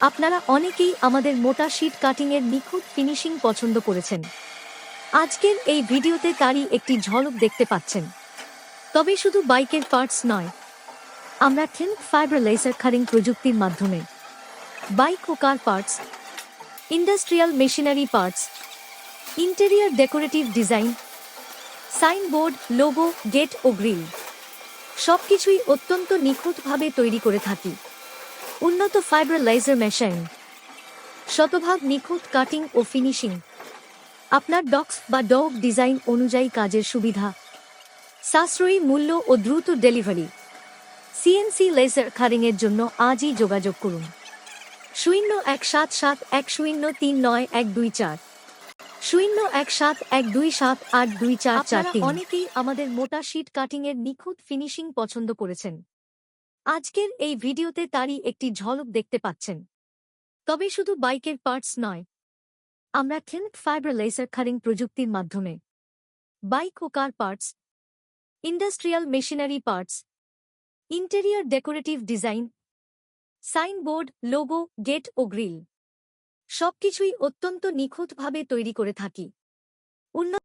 আপনারা অনেকেই আমাদের মোটা শীট কাটিংয়ের নিখুঁত ফিনিশিং পছন্দ করেছেন। আজকের এই ভিডিওতে তারই একটি ঝলক দেখতে পাচ্ছেন। তবে শুধু বাইকের পার্টস নয়, আমরা থিন ফাইবার লেজার কাটিং প্রযুক্তির মাধ্যমে বাইক ও car parts, industrial machinery parts, interior decorative design, signboard, logo, gate ও গ্রিল সবকিছুই অত্যন্ত নিখুঁতভাবে তৈরি করে থাকি। উন্নত ফাইবার লেজার মেশিন, শতভাগ নিখুঁত কাটিং ও ফিনিশিং, আপনার ডক্স বা ডগ ডিজাইন অনুযায়ী কাজের সুবিধা, সাশ্রয়ী মূল্য ও দ্রুত ডেলিভারি। সিএনসি লেজার কাটিংয়ের জন্য আজই যোগাযোগ করুন 017710391240, 017712782443। অনেকেই আমাদের মোটা শীট কাটিংয়ের নিখুঁত ফিনিশিং পছন্দ করেছেন। আজকের এই ভিডিওতে তারই একটি ঝলক দেখতে পাচ্ছেন। তবে শুধু বাইকের পার্টস নয়, আমরা থিন ফাইবার লেজার কাটিং প্রযুক্তির মাধ্যমে বাইক ও car parts, industrial machinery parts, interior decorative design, signboard, logo, gate ও গ্রিল সবকিছুই অত্যন্ত নিখুঁতভাবে তৈরি করে থাকি। উন্নত